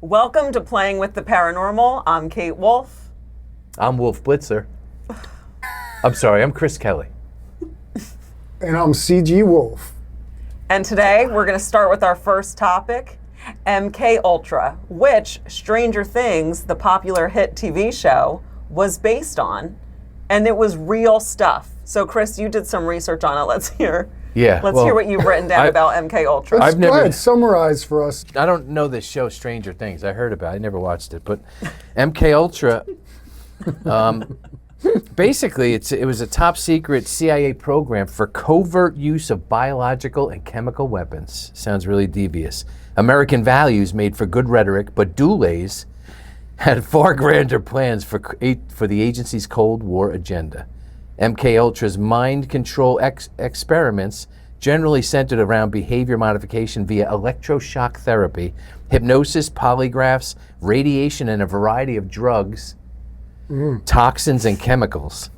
Welcome to Playing with the Paranormal. I'm Kate Wolff. I'm Wolf Blitzer. I'm sorry, I'm Chris Kelly. And I'm CG Wolff. And today we're going to start with our first topic, MK Ultra, which Stranger Things, the popular hit TV show, was based on, and it was real stuff. So Chris, you did some research on it. Let's hear. Yeah. Let's hear what you've written down about MK Ultra. Go ahead, summarize for us. I don't know this show, Stranger Things. I heard about it. I never watched it. But MK Ultra, basically, it was a top secret CIA program for covert use of biological and chemical weapons. Sounds really devious. American values made for good rhetoric, but Dulés had far grander plans for the agency's Cold War agenda. MK Ultra's mind control experiments generally centered around behavior modification via electroshock therapy, hypnosis, polygraphs, radiation, and a variety of drugs, toxins, and chemicals.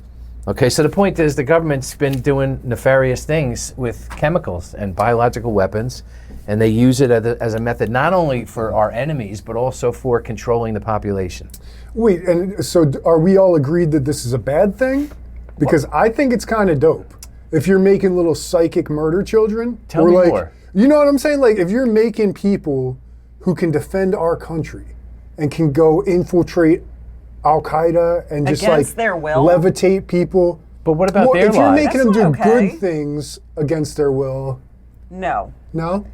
Okay, so the point is the government's been doing nefarious things with chemicals and biological weapons, and they use it as a method not only for our enemies, but also for controlling the population. Wait, and so are we all agreed that this is a bad thing? Because I think it's kind of dope. If you're making little psychic murder children. Tell me more. You know what I'm saying? Like, if you're making people who can defend our country and can go infiltrate Al-Qaeda and just Against their will? levitate people. But what about their If you're lives? making them That's do not okay. good things against their will, No. no?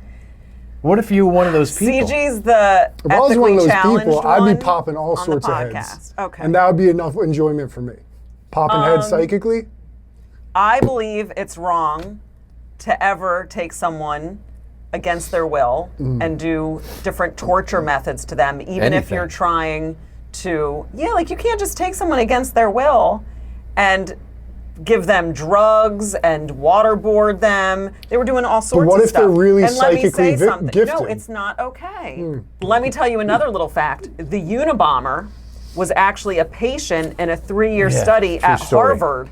What if you were one of those people? CG's the If I was one of ethically those challenged people, I'd one be popping all on sorts the of podcast. heads. Okay. And that would be enough enjoyment for me. Popping heads psychically? I believe it's wrong to ever take someone against their will and do different torture methods to them, even if Anything. you're trying to, like you can't just take someone against their will and give them drugs and waterboard them. They were doing all sorts what of if stuff. they're really and let me say psychically something. gifted? No, it's not okay. Let me tell you another little fact. The Unabomber was actually a patient in a 3-year study true at story. Harvard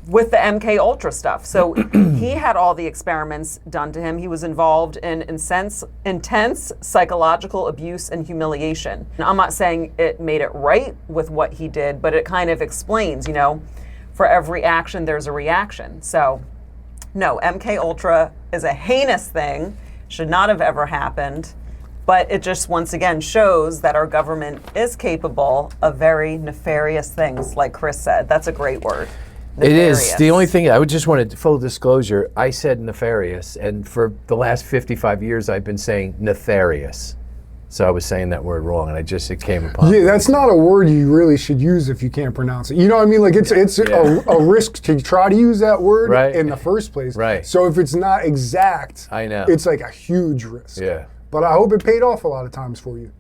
with the MK Ultra stuff. So he had all the experiments done to him. He was involved in intense psychological abuse and humiliation. Now, I'm not saying it made it right with what he did, but it kind of explains, for every action there's a reaction. So no, MK Ultra is a heinous thing, should not have ever happened, but it just once again shows that our government is capable of very nefarious things, like Chris said. That's a great word. It is. Nefarious. The only thing, I would just want to, full disclosure, I said nefarious, and for the last 55 years I've been saying nefarious. So I was saying that word wrong, and it came upon me. Yeah, that's not a word you really should use if you can't pronounce it. You know what I mean? Like, it's a risk to try to use that word Right. in the first place. Right. So if it's not exact, I know. it's like a huge risk. Yeah. But I hope it paid off a lot of times for you.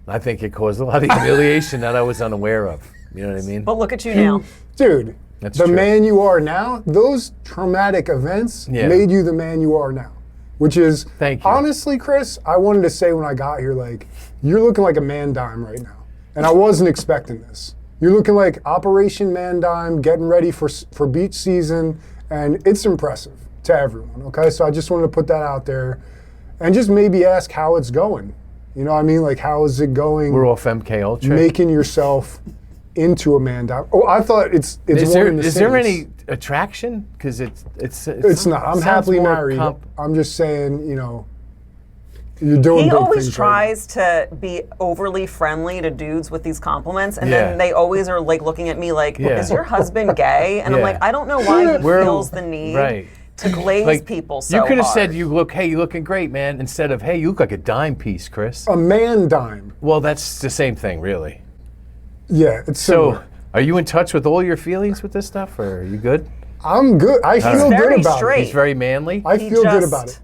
I think it caused a lot of humiliation that I was unaware of. You know what I mean? But look at you now. Dude, That's the true. man you are now, those traumatic events made you the man you are now. Which is, Thank you. honestly, Chris, I wanted to say when I got here, like, you're looking like a man dime right now. And I wasn't expecting this. You're looking like Operation Man Dime, getting ready for beach season, and it's impressive to everyone, okay? So I just wanted to put that out there and just maybe ask how it's going. You know what I mean? Like, how is it going? We're off MK Ultra. Making yourself into a man dime. Oh, I thought it's is one there, in the is there same. any attraction? Because it's It's not. I'm happily married. I'm just saying, you're doing He big always things tries to be overly friendly to dudes with these compliments, and Yeah. then they always are like looking at me like, Yeah. "Is your husband gay?" And I'm Yeah. like, I don't know why he We're- feels the need right. to glaze Like, people so you could have hard. said, "Hey, you looking great, man," instead of, "Hey, you look like a dime piece, Chris." A man dime. Well, that's the same thing, really. Yeah, it's So, similar. are you in touch with all your feelings with this stuff, or are you good? I'm good. I feel very good about straight. He's very manly. it. I He feel good just about it.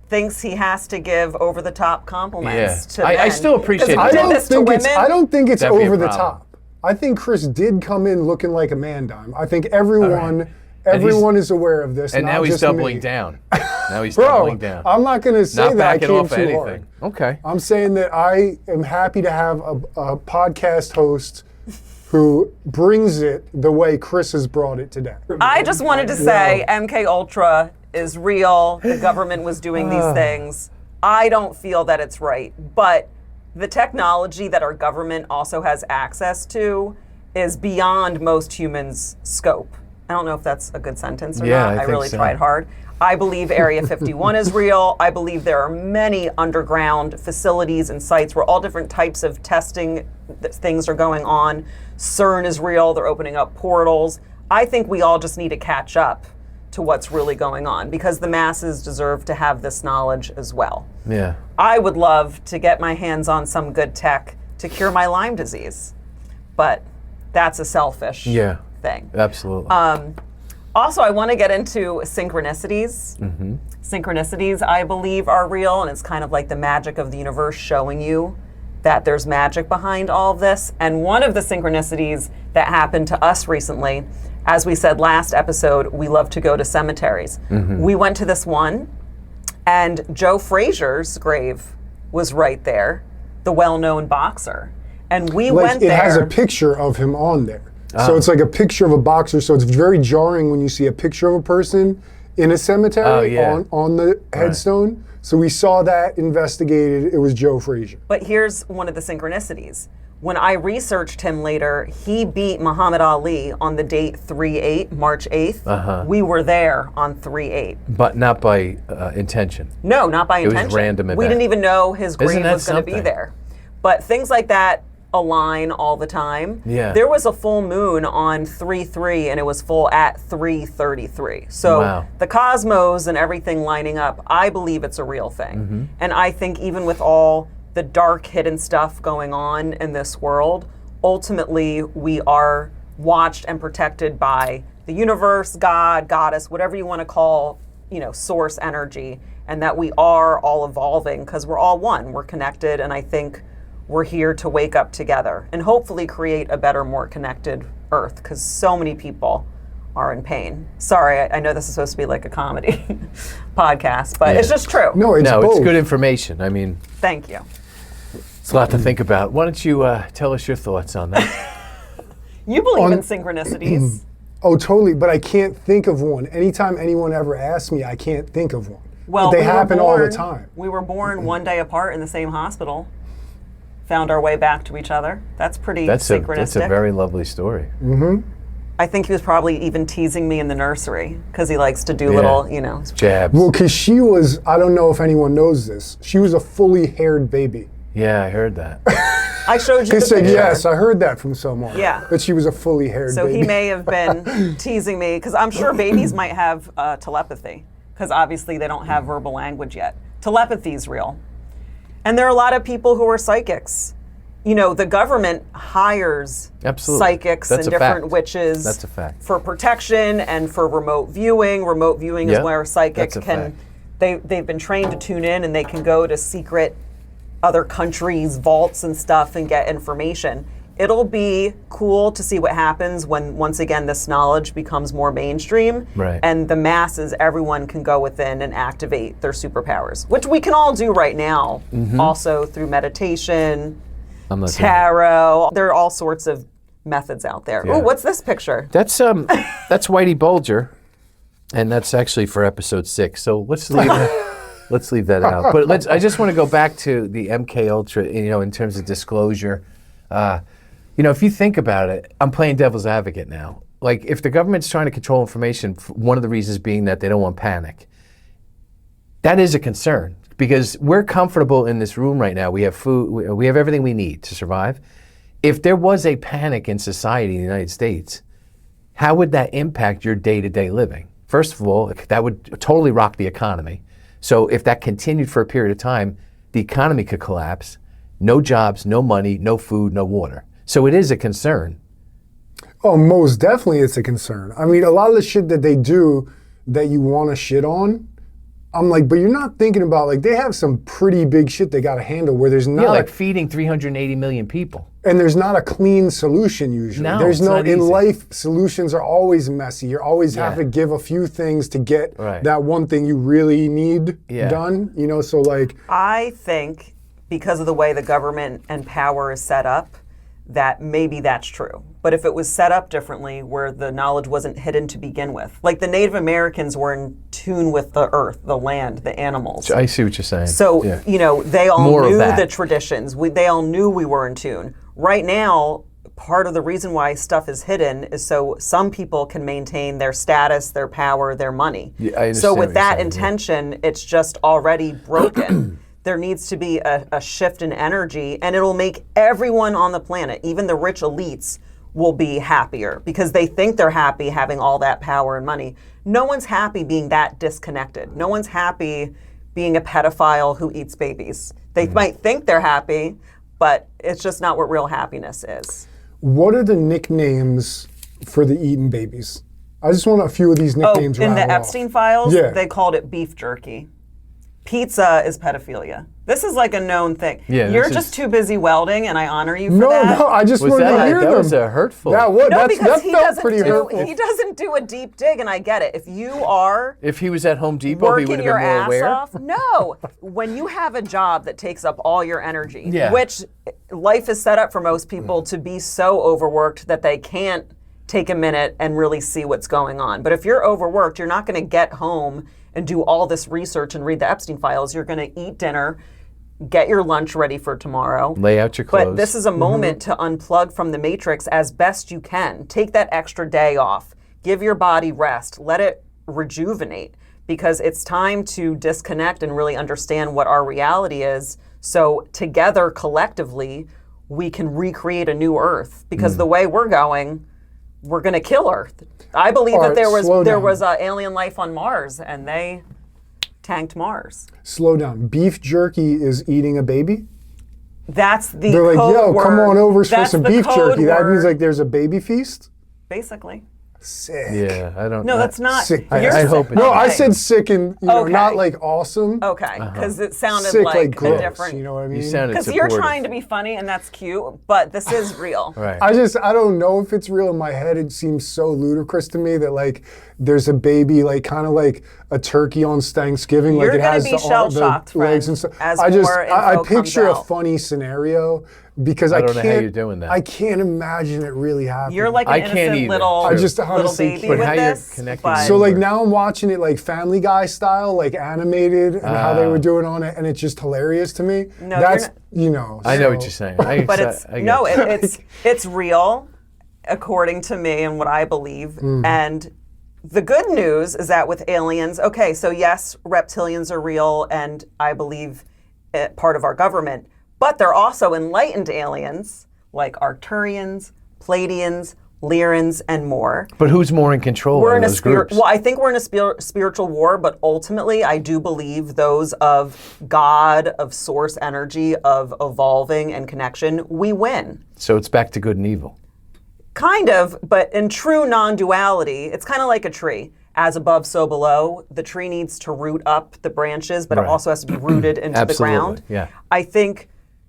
thinks he has to give over the top compliments Yeah. to I men. still appreciate 'Cause it. he I did don't this to think it's. women. I don't think it's That'd be a over the problem. top. I think Chris did come in looking like a man dime. I think everyone is aware of this. And not now he's just doubling me. down. Now he's Bro, doubling down. I'm not going to say Not that I backing came off too anything. hard. Okay. I'm saying that I am happy to have a podcast host who brings it the way Chris has brought it today. I just wanted to say MK Ultra is real. The government was doing these things. I don't feel that it's right, but the technology that our government also has access to is beyond most humans' scope. I don't know if that's a good sentence or Yeah, not. I I think really so. tried hard. I believe Area 51 is real. I believe there are many underground facilities and sites where all different types of testing things are going on. CERN is real. They're opening up portals. I think we all just need to catch up to what's really going on because the masses deserve to have this knowledge as well. Yeah. I would love to get my hands on some good tech to cure my Lyme disease, but that's a selfish thing. Absolutely. Also, I want to get into synchronicities. Synchronicities, I believe, are real, and it's kind of like the magic of the universe showing you that there's magic behind all of this. And one of the synchronicities that happened to us recently, as we said last episode, we love to go to cemeteries. We went to this one, and Joe Frazier's grave was right there, the well-known boxer. And we Like, went there. it has a picture of him on there. So it's like a picture of a boxer. So it's very jarring when you see a picture of a person in a cemetery on the headstone. So we saw that, investigated. It was Joe Frazier. But here's one of the synchronicities. When I researched him later, he beat Muhammad Ali on the date 3/8, March 8th. We were there on 3/8. But not by intention. No, not by intention. was random We event. didn't even know his grave Isn't that was going to be something? there. But things like that align all the time. Yeah. There was a full moon on 3/3 and it was full at 3:33. So Wow. the cosmos and everything lining up, I believe it's a real thing. And I think even with all the dark hidden stuff going on in this world, ultimately we are watched and protected by the universe, God, goddess, whatever you want to call, source energy, and that we are all evolving because we're all one. We're connected, and I think we're here to wake up together and hopefully create a better, more connected Earth because so many people are in pain. Sorry, I know this is supposed to be like a comedy podcast, but it's just true. No, it's both. it's good information. I mean, Thank you. it's a lot to think about. Why don't you tell us your thoughts on that? You believe in synchronicities. Oh, totally. But I can't think of one. Anytime anyone ever asks me, I can't think of one. Well, but they we were happen all the born- time. We were born one day apart in the same hospital. Found our way back to each other. That's pretty synchronistic. That's a very lovely story. I think he was probably even teasing me in the nursery because he likes to do little, Jabs. Well, because she was, I don't know if anyone knows this, she was a fully haired baby. Yeah, I heard that. I showed you They the said, picture. yes, I heard that from someone. Yeah. That she was a fully haired So baby. he may have been teasing me because I'm sure babies might have telepathy because obviously they don't have verbal language yet. Telepathy is real. And there are a lot of people who are psychics. The government hires Absolutely. psychics That's and a different fact. witches That's a fact. for protection and for remote viewing. Remote viewing is Yep. where a psychic That's a can, fact. they've been trained to tune in and they can go to secret other countries' vaults and stuff and get information. It'll be cool to see what happens when, once again, this knowledge becomes more mainstream. Right. And the masses, everyone can go within and activate their superpowers, which we can all do right now, also through meditation, I'm not doing it. tarot. There are all sorts of methods out there. Yeah. Ooh, what's this picture? That's Whitey Bulger, and that's actually for episode 6. So let's leave that out. But I just want to go back to the MK Ultra. In terms of disclosure. If you think about it, I'm playing devil's advocate now. Like, if the government's trying to control information, one of the reasons being that they don't want panic, that is a concern because we're comfortable in this room right now. We have food, we have everything we need to survive. If there was a panic in society in the United States, how would that impact your day-to-day living? First of all, that would totally rock the economy. So if that continued for a period of time, the economy could collapse. No jobs, no money, no food, no water. So it is a concern. Oh, most definitely it's a concern. I mean, a lot of the shit that they do that you want to shit on, I'm like, but you're not thinking about, like, they have some pretty big shit they got to handle where there's not like feeding 380 million people. and there's not a clean solution usually. No, There's it's no, not in easy. life, solutions are always messy. You always have Yeah. to give a few things to get Right. that one thing you really need Yeah. done, so like, I think because of the way the government and power is set up, that maybe that's true. But if it was set up differently, where the knowledge wasn't hidden to begin with, like the Native Americans were in tune with the earth, the land, the animals. I see what you're saying. So, Yeah. They all More of knew that. the traditions. They all knew we were in tune. Right now, part of the reason why stuff is hidden is so some people can maintain their status, their power, their money. Yeah, I understand so what with you're that saying, yeah. intention, it's just already broken. There needs to be a shift in energy, and it'll make everyone on the planet, even the rich elites, will be happier because they think they're happy having all that power and money. No one's happy being that disconnected. No one's happy being a pedophile who eats babies. They might think they're happy, but it's just not what real happiness is. What are the nicknames for the eating babies? I just want a few of these nicknames in the rattled off. Epstein files, Yeah. they called it beef jerky. Pizza is pedophilia. This is like a known thing. Yeah, You're this just is- too busy welding, and I honor you for No, that. no, I just Was wanted to that, hear that them. was a hurtful. That Because that felt pretty hurtful. he doesn't do a deep dig, and I get it. If you are If he was at Home Depot, he would working have your been more ass aware. off, no. When you have a job that takes up all your energy, Yeah. which life is set up for most people to be so overworked that they can't take a minute and really see what's going on. But if you're overworked, you're not going to get home and do all this research and read the Epstein files. You're going to eat dinner, get your lunch ready for tomorrow. Lay out your clothes. But this is a moment to unplug from the matrix as best you can. Take that extra day off. Give your body rest. Let it rejuvenate, because it's time to disconnect and really understand what our reality is. So together, collectively, we can recreate a new Earth. Because the way we're going, we're going to kill Earth. I believe All that right, there slow was down. alien life on Mars, and they tanked Mars. Slow down. Beef jerky is eating a baby? That's the They're like, code yo, word. come on over for That's some the beef code jerky. That means word, like there's a baby feast? basically. Sick. Yeah, I don't. No, that's not. Sick. you're I sick. hope it's- No, I Okay. said sick and Okay. not like awesome. Okay, because it sounded Sick like, like a gross. different. You know what I mean? You sounded Because you're supportive. trying to be funny and that's cute, but this is real. Right. I don't know if it's real. In my head, it seems so ludicrous to me that like there's a baby, like kind of like a turkey on Thanksgiving, You're like it gonna has be the shell-shocked, legs friend, and stuff. as I just more I info comes picture a out. funny scenario because I don't know can't. how you're doing that. I can't imagine it really happening. You're like an I can't innocent either. little, I just little honestly baby can't. with But how you're this. connecting but- So like now I'm watching it like Family Guy style, like animated, and how they were doing on it, and it's just hilarious to me. No, That's you're you know. I know so- what you're saying. but it's I get no, it. it's real, according to me and what I believe. And the good news is that with aliens, okay, so yes, reptilians are real, and I believe part of our government, but they're also enlightened aliens like Arcturians, Pleiadians, Lyrans, and more. But who's more in control We're of in a those groups? well, I think we're in a spiritual war, but ultimately, I do believe those of God, of source energy, of evolving and connection, we win. So it's back to good and evil. Kind of, but in true non-duality, it's kind of like a tree. As above, so below. The tree needs to root up the branches, but it Right. also has to be rooted into the Absolutely, ground. yeah. I think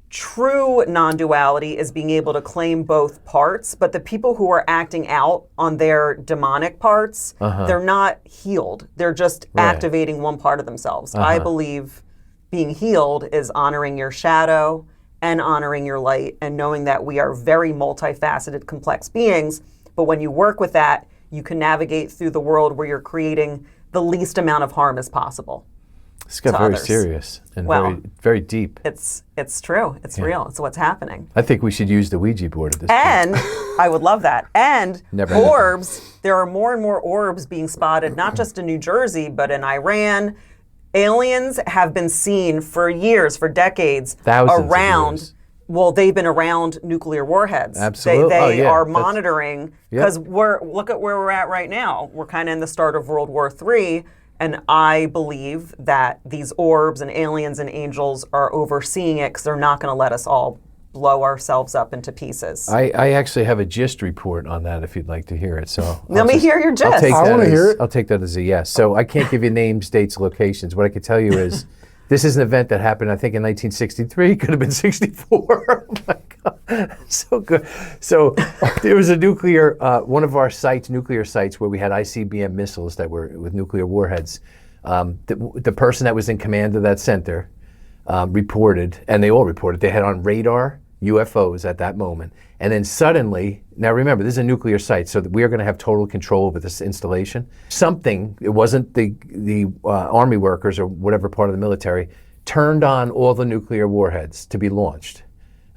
true non-duality is being able to claim both parts, but the people who are acting out on their demonic parts, they're not healed. They're just activating one part of themselves. I believe being healed is honoring your shadow and honoring your light and knowing that we are very multifaceted, complex beings. But when you work with that, you can navigate through the world where you're creating the least amount of harm as possible. This got to very others. serious and Well, very, very deep. It's true. It's real. It's what's happening. I think we should use the Ouija board at this point. And I would love that. And Never. orbs, there are more and more orbs being spotted, not just in New Jersey, but in Iran. Aliens have been seen for years, for decades, Thousands of around. years. Well, they've been around nuclear warheads. Absolutely. They Oh, yeah. are That's- monitoring because look at where we're at right now. We're kind of in the start of World War III. And I believe that these orbs and aliens and angels are overseeing it because they're not going to let us all blow ourselves up into pieces. I actually have a gist report on that if you'd like to hear it. So Let me hear your I'll gist. take I that wanna as- hear it. I'll take that as a yes. So I can't give you names, dates, locations. What I can tell you is this is an event that happened, I think, in 1963. Could have been 64. Oh my God, so good. So there was a nuclear, one of our sites, nuclear sites, where we had ICBM missiles that were with nuclear warheads. The person that was in command of that center reported, and they all reported, they had on radar UFOs at that moment. And then suddenly, now remember, this is a nuclear site, so that we are going to have total control over this installation. Something, it wasn't the Army workers or whatever part of the military, turned on all the nuclear warheads to be launched.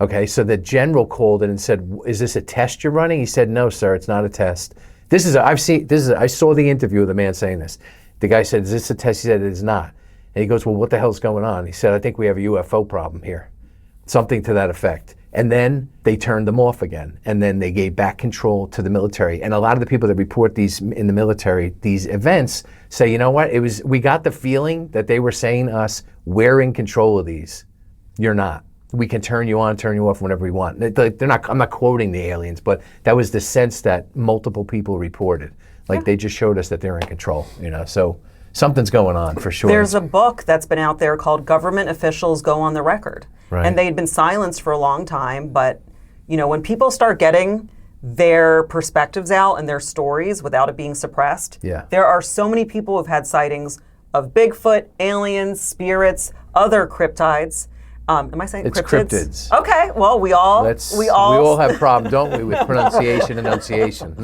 Okay, so the general called in and said, "Is this a test you're running?" He said, "No, sir, it's not a test." I saw the interview of the man saying this. The guy said, "Is this a test?" He said, "It is not." And he goes, "Well, what the hell's going on?" He said, "I think we have a UFO problem here." Something to that effect. And then they turned them off again. And then they gave back control to the military. And a lot of the people that report these in the military, these events, say, you know what, we got the feeling that they were saying to us, we're in control of these. You're not. We can turn you on, turn you off whenever we want. I'm not quoting the aliens, but that was the sense that multiple people reported. Like they just showed us that they're in control, so something's going on for sure. There's a book that's been out there called Government Officials Go on the Record. Right. And they had been silenced for a long time, but when people start getting their perspectives out and their stories without it being suppressed, there are so many people who've had sightings of Bigfoot, aliens, spirits, other cryptids. Am I saying it's cryptids? cryptids. Okay, well, we all we all have problems, don't we, with pronunciation, enunciation.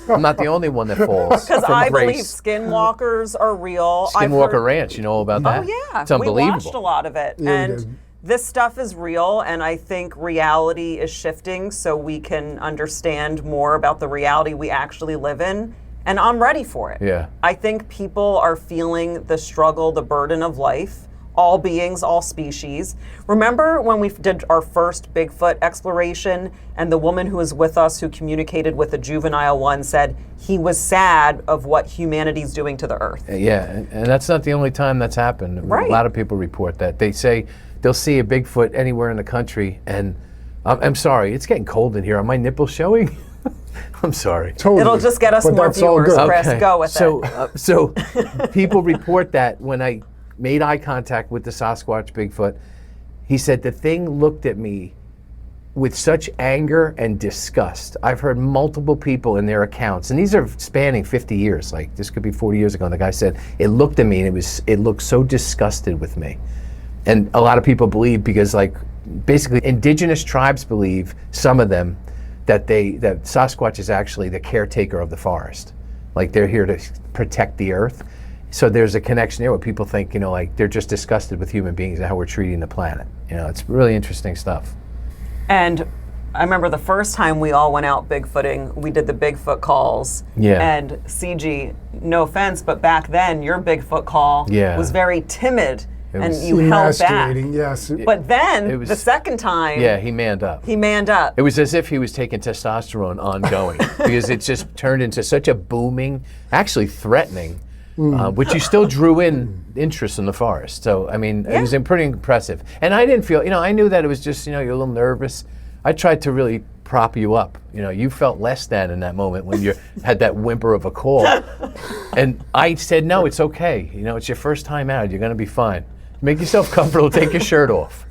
I'm not the only one that falls. Because from I grace. believe skinwalkers are real. Skinwalker Ranch, you know all about that? Oh yeah, it's unbelievable. We watched a lot of it, Yeah, and this stuff is real. And I think reality is shifting, so we can understand more about the reality we actually live in. And I'm ready for it. Yeah. I think people are feeling the struggle, the burden of life. All beings, all species. Remember when we did our first Bigfoot exploration and the woman who was with us who communicated with the juvenile one said he was sad of what humanity's doing to the earth? Yeah, and that's not the only time that's happened. Right. A lot of people report that. They say they'll see a Bigfoot anywhere in the country, and I'm sorry, it's getting cold in here. Are my nipples showing? I'm sorry. Totally. It'll just get us But more that's all viewers, good. Chris. Okay. Go with so, it. So people report that when I made eye contact with the Sasquatch Bigfoot, he said the thing looked at me with such anger and disgust. I've heard multiple people in their accounts, and these are spanning 50 years, like this could be 40 years ago, and the guy said, it looked at me and it looked so disgusted with me. And a lot of people believe, because like basically indigenous tribes believe, some of them, that Sasquatch is actually the caretaker of the forest. Like they're here to protect the earth. So there's a connection there where people think, like they're just disgusted with human beings and how we're treating the planet. It's really interesting stuff. And I remember the first time we all went out Bigfooting, we did the Bigfoot calls. Yeah. And CG, no offense, but back then your Bigfoot call was very timid and you held back. Emasculating, yes. But then the second time, Yeah, he manned up. he manned up. It was as if he was taking testosterone ongoing because it just turned into such a booming, actually threatening, which you still drew in interest in the forest. So, I mean, it was pretty impressive. And I didn't feel, I knew that it was just, you're a little nervous. I tried to really prop you up. You felt less than in that moment when you had that whimper of a call. And I said, no, it's okay. It's your first time out. You're going to be fine. Make yourself comfortable. Take your shirt off.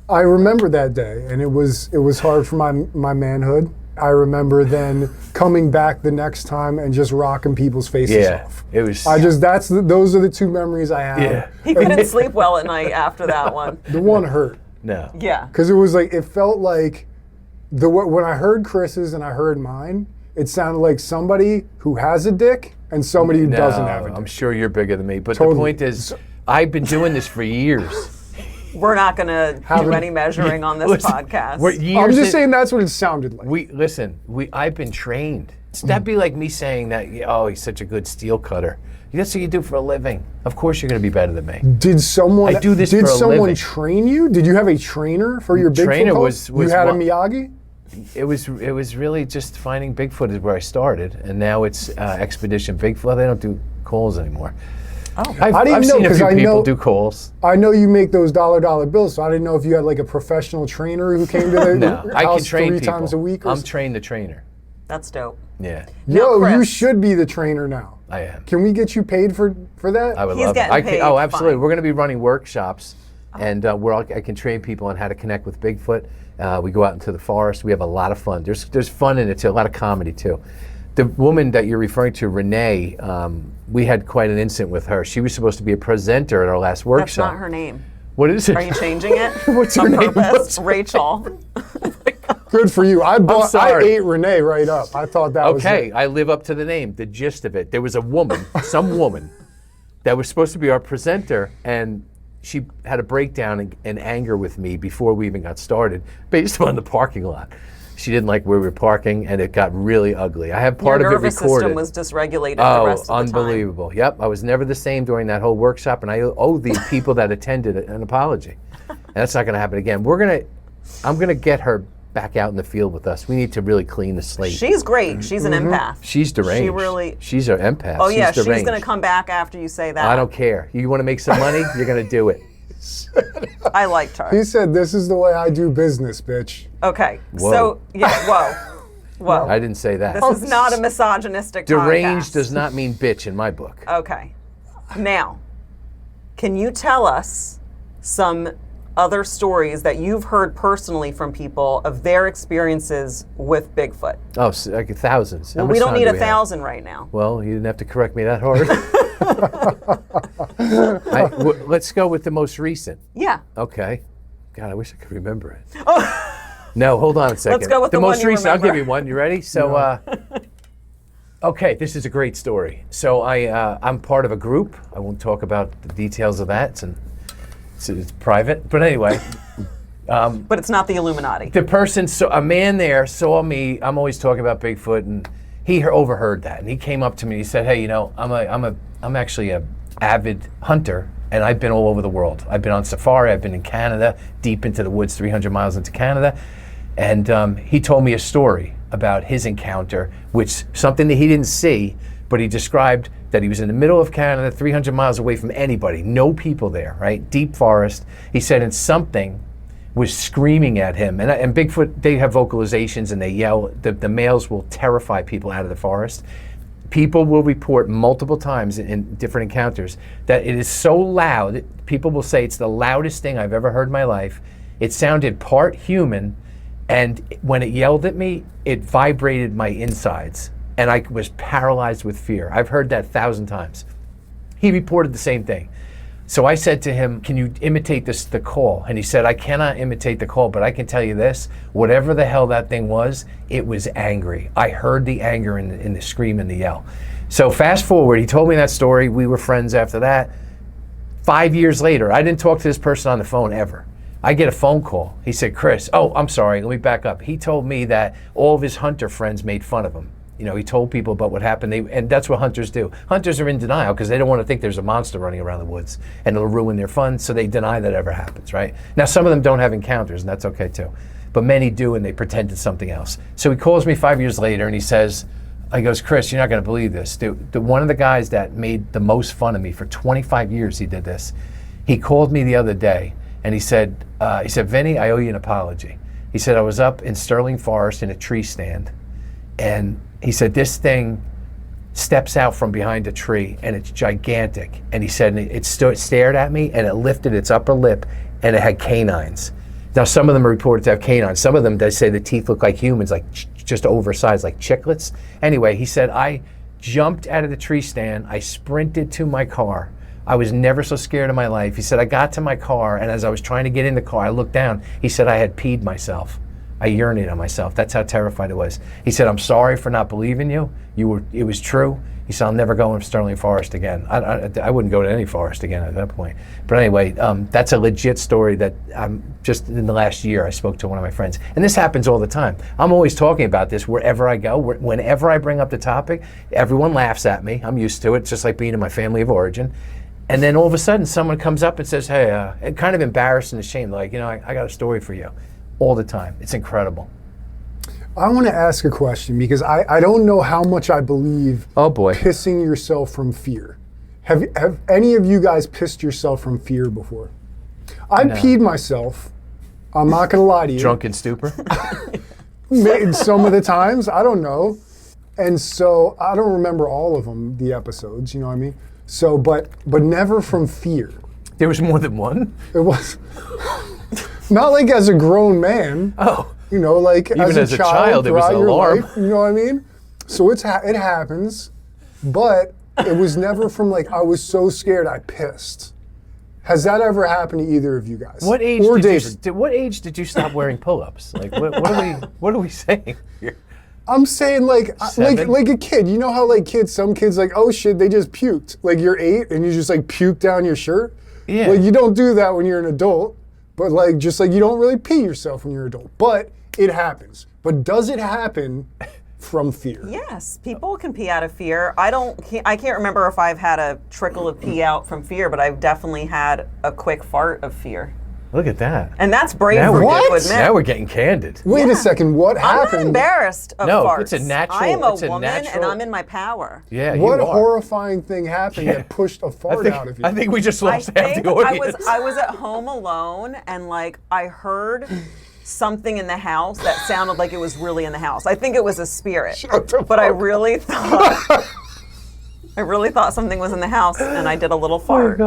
I remember that day, and it was hard for my manhood. I remember then coming back the next time and just rocking people's faces off. It was. Those are the two memories I have. Yeah. He couldn't sleep well at night after that one. The one hurt. No. Yeah. Because it felt like when I heard Chris's and I heard mine, it sounded like somebody who has a dick and somebody who doesn't have a dick. I'm sure you're bigger than me, but Totally. the point is, I've been doing this for years. We're not going to do any measuring on this podcast. I'm just saying that's what it sounded like. I've been trained. That'd be like me saying that, he's such a good steel cutter. That's what you do for a living. Of course you're going to be better than me. Did someone I do this for a living. train you? Did you have a trainer for your Bigfoot Trainer calls? was You had a one- Miyagi? It was really just finding Bigfoot is where I started, and now it's Expedition Bigfoot. They don't do calls anymore. Oh. I didn't I've know, seen a 'cause few I people know- do calls. I know you make those dollar bills, so I didn't know if you had like a professional trainer who came to the No, I can house train 3 people. times a week. I'm trained the trainer. That's dope. Yeah, Yo, Now, you Chris. should be the trainer now. I am. Can we get you paid for that? I would He's love getting it. paid, Oh, absolutely. fine. We're going to be running workshops, and I can train people on how to connect with Bigfoot. We go out into the forest. We have a lot of fun. There's fun in it too. A lot of comedy too. The woman that you're referring to, Renee, we had quite an incident with her. She was supposed to be a presenter at our last That's workshop. not her name. What is it? Are you changing it? What's your on name? purpose? Rachel. Good for you. I sorry. ate Renee right up. I thought that was Okay, it. I live up to the name, the gist of it. There was a woman, some woman, that was supposed to be our presenter, and she had a breakdown in anger with me before we even got started, based on the parking lot. She didn't like where we were parking, and it got really ugly. I have part Your of it nervous recorded. system was dysregulated the rest of the time. Unbelievable. Yep, I was never the same during that whole workshop, and I owe the people that attended an apology. And that's not going to happen again. I'm going to get her back out in the field with us. We need to really clean the slate. She's great. She's an empath. She's deranged. She really. She's an empath. Oh yeah, she's deranged. going to come back after you say that. I don't care. You want to make some money? You're going to do it. I liked her. He said, "This is the way I do business, bitch." Okay. Whoa. So yeah, whoa, whoa. I didn't say that. This is not a misogynistic Deranged podcast. does not mean bitch in my book. Okay. Now, can you tell us some other stories that you've heard personally from people of their experiences with Bigfoot? Oh, like thousands. How Well, much we don't time need do 1,000 right now. Well, you didn't have to correct me that hard. Let's go with the most recent. Yeah. Okay. God, I wish I could remember it. No, hold on a second. Let's go with the most one you recent. I'll remember. give you one. You ready? So, okay, this is a great story. So I'm part of a group. I won't talk about the details of that. It's private. But anyway. But it's not the Illuminati. The person, a man there saw me. I'm always talking about Bigfoot, and he overheard that, and he came up to me. He said, "Hey, I'm actually a avid hunter, and I've been all over the world. I've been on safari. I've been in Canada, deep into the woods, 300 miles into Canada." And he told me a story about his encounter, which something that he didn't see, but he described that he was in the middle of Canada, 300 miles away from anybody, no people there, right? Deep forest. He said, and something was screaming at him. And Bigfoot, they have vocalizations and they yell. The males will terrify people out of the forest. People will report multiple times in different encounters that it is so loud, people will say it's the loudest thing I've ever heard in my life. It sounded part human, and when it yelled at me, it vibrated my insides, and I was paralyzed with fear. I've heard that 1,000 times. He reported the same thing. So I said to him, "Can you imitate the call?" And he said, "I cannot imitate the call, but I can tell you this, whatever the hell that thing was, it was angry. I heard the anger in the scream and the yell." So fast forward, he told me that story. We were friends after that. 5 years later, I didn't talk to this person on the phone ever. I get a phone call. He said, "Chris," oh, I'm sorry, let me back up. He told me that all of his hunter friends made fun of him. You know, he told people about what happened, and that's what hunters do. Hunters are in denial because they don't want to think there's a monster running around the woods and it'll ruin their fun, so they deny that ever happens, right? Now, some of them don't have encounters, and that's okay too. But many do, and they pretend it's something else. So he calls me 5 years later, and he goes, "Chris, you're not going to believe this. One of the guys that made the most fun of me for 25 years, he did this. He called me the other day, and he said, Vinny, I owe you an apology." He said, "I was up in Sterling Forest in a tree stand, and he said, this thing steps out from behind a tree, and it's gigantic." And he said, it stared at me, and it lifted its upper lip, and it had canines. Now, some of them are reported to have canines. Some of them, they say the teeth look like humans, like just oversized, like chiclets. Anyway, he said, I jumped out of the tree stand. I sprinted to my car. I was never so scared in my life. He said, I got to my car, and as I was trying to get in the car, I looked down. He said, I had peed myself. I urinated on myself. That's how terrified I was. He said, "I'm sorry for not believing you. It was true." He said, "I'll never go in Sterling Forest again." I wouldn't go to any forest again at that point. But anyway, that's a legit story that just in the last year I spoke to one of my friends. And this happens all the time. I'm always talking about this wherever I go. Whenever I bring up the topic, everyone laughs at me. I'm used to it. It's just like being in my family of origin. And then all of a sudden someone comes up and says, "Hey," and kind of embarrassed and ashamed, like, I got a story for you. All the time. It's incredible. I want to ask a question because I don't know how much I believe Oh boy. pissing yourself from fear. Have any of you guys pissed yourself from fear before? I peed myself. I'm not going to lie to you. Drunken stupor? Some of the times, I don't know. And so I don't remember all of them, the episodes, you know what I mean? So, but never from fear. There was more than one? It was not like as a grown man. Oh. You know, like Even as a child, it was throughout an your alarm. life, you know what I mean? So it happens, but it was never from like I was so scared I pissed. Has that ever happened to either of you guys? What age or did David? what age did you stop wearing pull-ups? Like what are we saying here? I'm saying like 7? like a kid. You know how like some kids like, oh shit, they just puked. Like you're 8 and you just like puke down your shirt. Yeah. Like you don't do that when you're an adult, but like just like you don't really pee yourself when you're an adult. But it happens. But does it happen from fear? Yes, people can pee out of fear. I can't remember if I've had a trickle of pee out from fear, but I've definitely had a quick fart of fear. Look at that. And that's brave Now for we're, you to admit. now we're getting candid. Wait a second. What I'm not happened? embarrassed of No, farts. it's a natural- I am a it's a woman and natural- I'm in my power. Yeah, What you are. horrifying thing happened that pushed a fart out of you? I think we just I lost half think the audience. I was at home alone and like I heard something in the house that sounded like it was really in the house. I think it was a spirit. Shut the But I fuck really thought something was in the house and I did a little fart.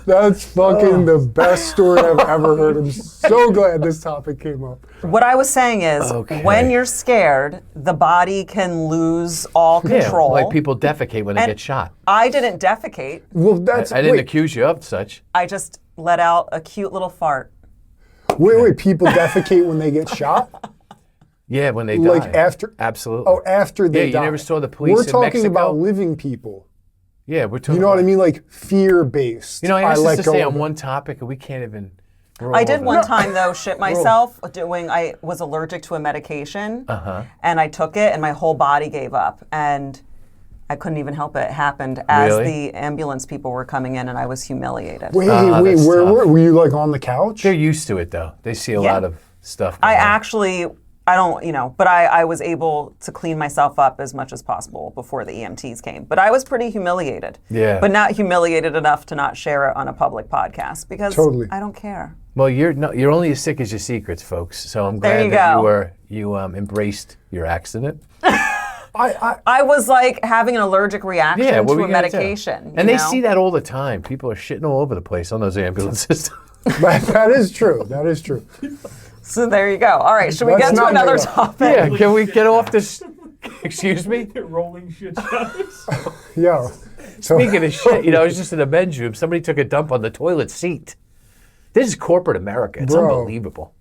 That's fucking the best story I've ever heard. I'm so glad this topic came up. What I was saying is, Okay. when you're scared, the body can lose all control. Yeah, like people defecate when they And get shot. I didn't defecate. Well, that's I didn't wait, accuse you of such. I just let out a cute little fart. wait. People defecate when they get shot. Yeah, when they die. Like after. Absolutely. Oh, after they Yeah, die. you never saw the police We're in talking Mexico? about living people. Yeah, we're talking You know what I about- mean? Like fear-based. You know, I asked us let to go stay of on it. one topic and we can't even... I did one time though shit myself I was allergic to a medication and I took it and my whole body gave up and I couldn't even help it. It happened as Really? the ambulance people were coming in and I was humiliated. Wait, that's where tough. were you? Like on the couch? They're used to it, though. They see a Yeah. lot of stuff. I going on. actually, I don't, but I was able to clean myself up as much as possible before the EMTs came. But I was pretty humiliated. Yeah. But not humiliated enough to not share it on a public podcast because Totally. I don't care. Well, you're only as sick as your secrets, folks. So I'm There glad you that go. you embraced your accident. I I was like having an allergic reaction Yeah, what to were a you gonna do? medication. And you they know? see that all the time. People are shitting all over the place on those ambulances. that is true. That is true. So there you go. All right, should we That's get to not another made up. topic? yeah, can we get off this? Excuse me? Rolling shit shows. Yeah. So, Speaking of shit, I was just in a men's room. Somebody took a dump on the toilet seat. This is corporate America. It's Bro. unbelievable.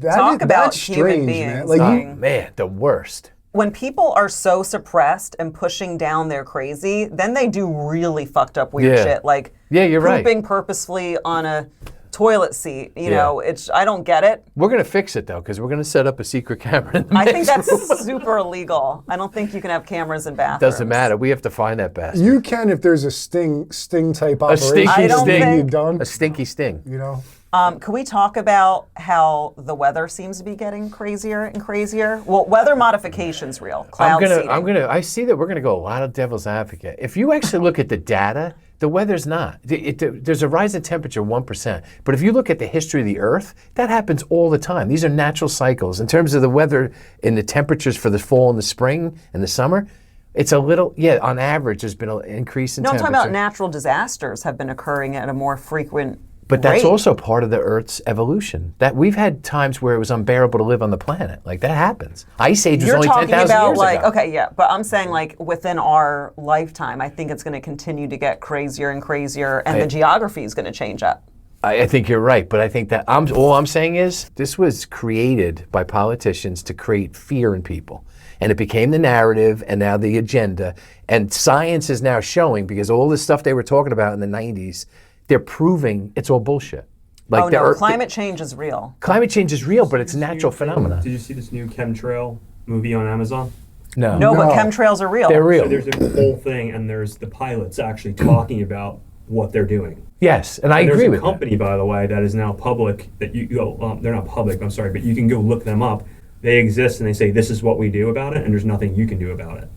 Talk about that's human strange, beings, man. Like though. you, Man, the worst. When people are so suppressed and pushing down their crazy, then they do really fucked up weird Yeah. shit, like Yeah, you're right. pooping purposefully on a toilet seat. You Yeah. know, I don't get it. We're going to fix it, though, because we're going to set up a secret camera in the I think men's room. that's super illegal. I don't think you can have cameras in bathrooms. Doesn't matter. We have to find that bastard. you can if there's a sting type operation. stinky I don't that think- you've done. A stinky sting. You know. Can we talk about how the weather seems to be getting crazier and crazier? Well, weather modification's real. Cloud seeding. I see that we're gonna go a lot of devil's advocate. If you actually look at the data, the weather's not. There's a rise in temperature 1%. But if you look at the history of the Earth, that happens all the time. These are natural cycles. In terms of the weather and the temperatures for the fall and the spring and the summer, it's a little, on average, there's been an increase in No, I'm temperature. talking about natural disasters have been occurring at a more frequent But that's rate. also part of the Earth's evolution. That we've had times where it was unbearable to live on the planet. Like that happens. Ice Age was You're only talking 10,000 about years like, ago. okay, yeah, but I'm saying like within our lifetime, I think it's going to continue to get crazier and crazier, and the geography is going to change up. I think you're right, but I think that all I'm saying is this was created by politicians to create fear in people. And it became the narrative and now the agenda. And science is now showing, because all this stuff they were talking about in the 90s, they're proving it's all bullshit. Like Oh no, climate change is real. climate change is real, but it's a natural phenomenon. Did you see this new chemtrail movie on Amazon? No, No. but chemtrails are real. They're real. So there's a whole thing, and there's the pilots actually talking about what they're doing. Yes, and I And agree there's with a company, by the way, that is now public. That you go, they're not public. I'm sorry, but you can go look them up. They exist, and they say this is what we do about it, and there's nothing you can do about it.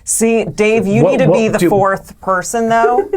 See, Dave, you What- need to be what the do- fourth person though,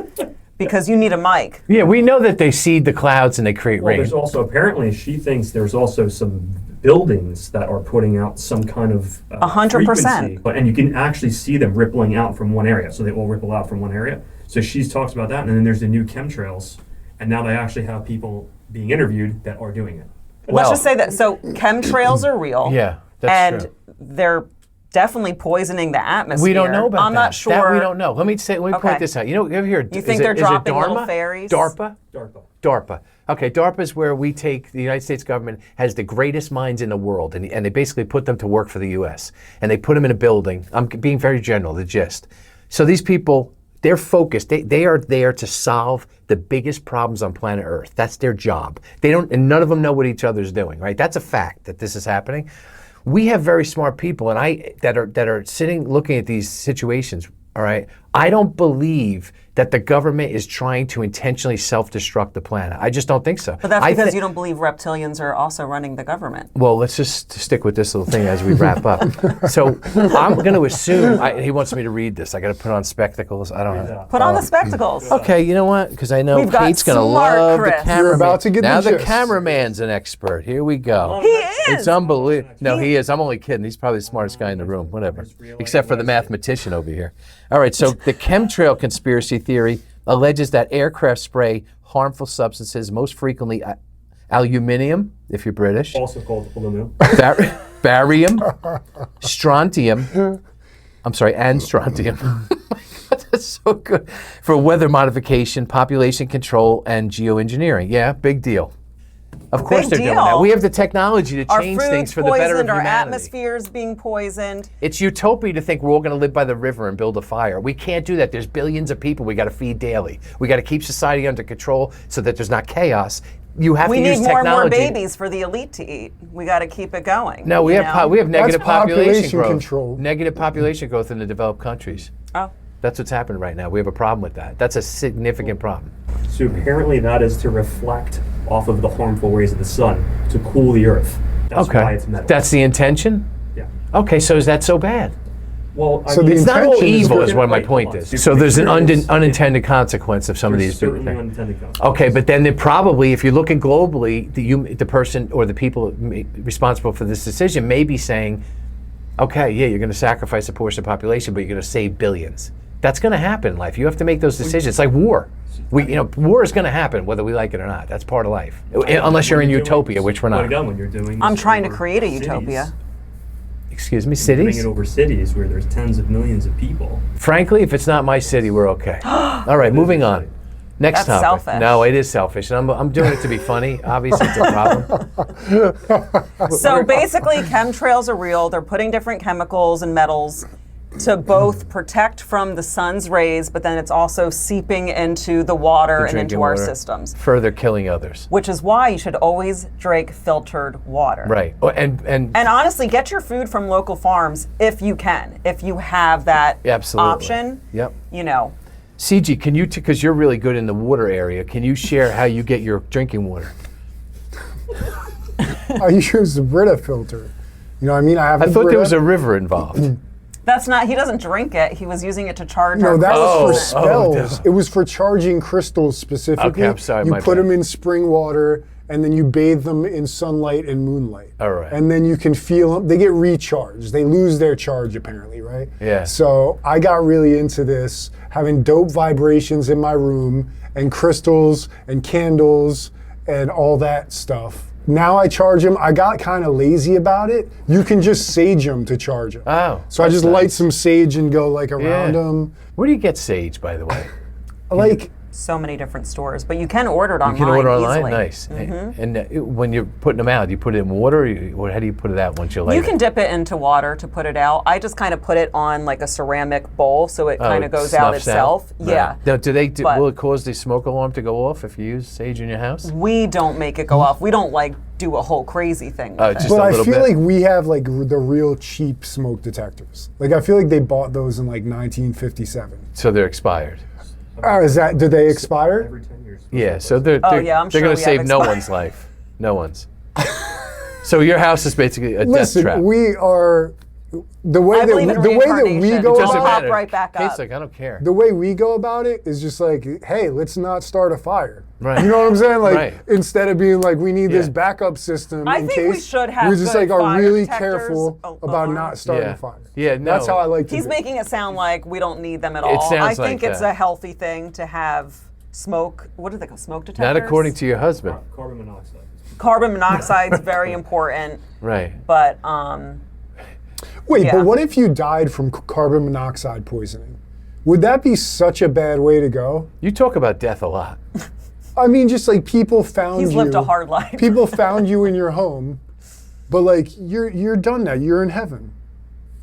because you need a mic. Yeah, we know that they seed the clouds and they create Well, rain. there's also apparently she thinks there's also some buildings that are putting out some kind of 100%. frequency, and you can actually see them rippling out from one area. So they all ripple out from one area. So she talks about that, and then there's the new chemtrails, and now they actually have people being interviewed that are doing it. Let's just say that. So chemtrails are real. Yeah, that's and true. they're definitely poisoning the atmosphere. We don't know about I'm that. not sure. That we don't know. Let me Okay. point this out. You know, ever hear? You think they're dropping little fairies? DARPA. DARPA. DARPA. Okay, DARPA is where we take, the United States government has the greatest minds in the world, and they basically put them to work for the U.S. And they put them in a building. I'm being very general, the gist. So these people, they're focused. They are there to solve the biggest problems on planet Earth. That's their job. They don't, and none of them know what each other's doing, right? That's a fact that this is happening. We have very smart people, and that are sitting looking at these situations. All right, I don't believe that the government is trying to intentionally self-destruct the planet. I just don't think so. But that's because you don't believe reptilians are also running the government. Well, let's just stick with this little thing as we wrap up. So I'm going to assume, he wants me to read this. I got to put on spectacles. I don't know. Put on the spectacles. Okay, you know what? Because I know We've got Kate's going to smart love Chris. the cameraman. You're about to get now the the gist. cameraman's an expert. Here we go. He is. It's unbelievable. No, he is. I'm only kidding. He's probably the smartest guy in the room. Whatever. Except for the mathematician over here. All right, so the chemtrail conspiracy theory alleges that aircraft spray harmful substances, most frequently aluminium, if you're British, Also called aluminum. barium, strontium, and strontium. That's so good. For weather modification, population control, and geoengineering. Yeah, big deal. Of course they're doing that. We have the technology to Our change food's things for the better of poisoned, our humanity. atmosphere's being poisoned. It's utopia to think we're all going to live by the river and build a fire. We can't do that. There's billions of people we got to feed daily. We got to keep society under control so that there's not chaos. You have We to use need more and more technology. babies for the elite to eat. We got to keep it going. No, we you have know? we have negative population population growth. control. Negative population growth in the developed countries. Oh. That's what's happening right now. We have a problem with that. That's a significant problem. So apparently that is to reflect off of the harmful rays of the sun to cool the earth. That's why it's metal. That's the intention? Yeah. Okay, so is that so bad? Well, I So mean, the It's not all intention is evil, good. is what my Wait, point hold on. is. So there's an There is- unintended consequence of some of there's these different certainly things. unintended consequences. Okay, but then probably, if you're looking globally, the person or the people responsible for this decision may be saying, okay, yeah, you're going to sacrifice a portion of the population, but you're going to save billions. That's going to happen in life. You have to make those decisions. It's like war. War is going to happen whether we like it or not. That's part of life. Unless you're in utopia, which we're But not. again, when you're doing I'm this trying to over create a cities, utopia. Excuse me, Doing cities? it over cities where there's tens of millions of people. Frankly, if it's not my city, we're okay. All right, moving on. Next That's topic. selfish. No, it is selfish. And I'm doing it to be funny. Obviously, it's a problem. So basically, chemtrails are real. They're putting different chemicals and metals to both protect from the sun's rays, but then it's also seeping into the water and Drinking into our water. systems. Further killing others. Which is why you should always drink filtered water. Right. Oh, and And honestly, get your food from local farms if you can. If you have that Absolutely. option, Yep. you know. CG, can you, because you're really good in the water area, can you share how you get your drinking water? I use the Brita filter. You know what I mean? I have I the thought there Brita. was a river involved. That's not, he doesn't drink it. He was using it to charge No, our that was crystals. for spells. It was for charging crystals specifically. Okay, I'm sorry, You my put bad. them in spring water, and then you bathe them in sunlight and moonlight. All right. And then you can feel them. They get recharged. They lose their charge, apparently, right? Yeah. So I got really into this, having dope vibrations in my room, and crystals, and candles, and all that stuff. Now I charge them. I got kind of lazy about it. You can just sage them to charge them. Oh, So I that's just nice. light some sage and go like around them. Where do you get sage, by the way? Like, So many different stores, but you can order it online. You can order online? easily. Nice. And when you're putting them out, you put it in water, or how do you put it out once you light You it? can dip it into water to put it out. I just kind of put it on like a ceramic bowl so it kind of it goes out snuffs itself. Right. Yeah. Now, But- will it cause the smoke alarm to go off if you use sage in your house? We don't make it go off. We don't like do a whole crazy thing with Just it. but a I little feel bit. like we have like the real cheap smoke detectors. Like I feel like they bought those in like 1957. So they're expired. Oh, did they expire? Every 10 years. Yeah, so they're yeah, I'm they're sure going we to have save no expired. one's life. No one's. So your house is basically a death trap. Listen, we are the way I believe in that the way that we reincarnation. go It Doesn't I'll about pop matter. right back Kate's up. like, I don't care. the way we go about it is just like, hey, let's not start a fire. Right. You know what I'm saying? Like Right. instead of being like, we need this Yeah. backup system I in think case we should have we just good like are fire really detectors careful about alarms. not starting Yeah. a fire. Yeah, no. That's how I like to He's do making it sound like we don't need them at all. sounds I like think it's that. a healthy thing to have smoke. What do they call smoke detectors? Not according to your husband. Carbon monoxide. Carbon monoxide is very important, Right. but Wait, Yeah. but what if you died from carbon monoxide poisoning? Would that be such a bad way to go? You talk about death a lot. I mean, just like people found He's you. lived a hard life. People found you in your home, but like you're done now. You're in heaven.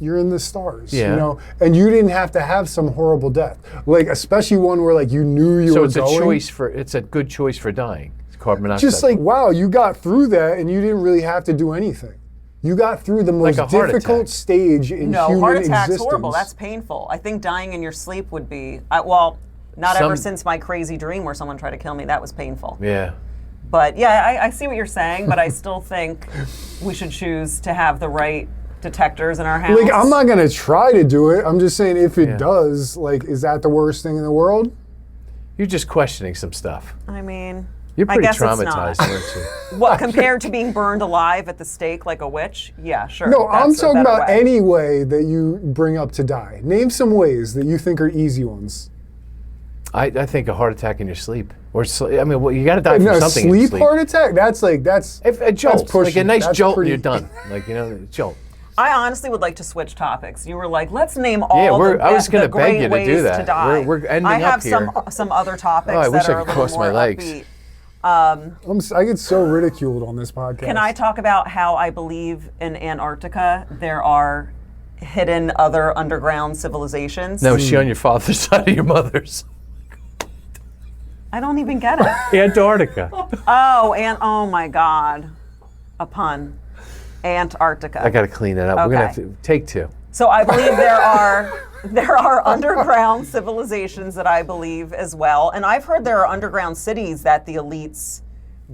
You're in the stars. Yeah. You know, and you didn't have to have some horrible death. Like especially one where like you knew you So were it's going. it's a good choice for dying. It's carbon monoxide. Just like wow, you got through that and you didn't really have to do anything. You got through the most Like a heart difficult attack. stage in No, human heart attack's existence. horrible. That's painful. I think dying in your sleep would be, well, not ever since my crazy dream where someone tried to kill me. That was painful. Yeah. But yeah, I see what you're saying, but I still think we should choose to have the right detectors in our house. Like I'm not gonna try to do it. I'm just saying if it Yeah. does, like, is that the worst thing in the world? You're just questioning some stuff. I mean, You're I pretty guess it's not. traumatized, aren't you? What, compared to being burned alive at the stake like a witch? Yeah, sure. No, I'm that's a talking better about way. any way that you bring up to die. Name some ways that you think are easy ones. I think a heart attack in your sleep. Or I mean, well, you got to die from No, something in your sleep sleep. heart attack? That's If a jolt, like a pushing. nice That's jolt, pretty- and you're done. Like, you know, jolt. I honestly would like to switch topics. You were like, let's name all I was going gonna to beg you to ways do that. to die. We're ending I have up here. some other topics Oh, I wish that I are a could little cross my more legs. upbeat. I get so ridiculed on this podcast. Can I talk about how I believe in Antarctica there are hidden other underground civilizations? Now, is she on your father's side or your mother's? I don't even get it. Antarctica. Oh my God. A pun. Antarctica. I got to clean that up. We're Okay. gonna have to take two. So I believe there are underground civilizations that I believe as well. And I've heard there are underground cities that the elites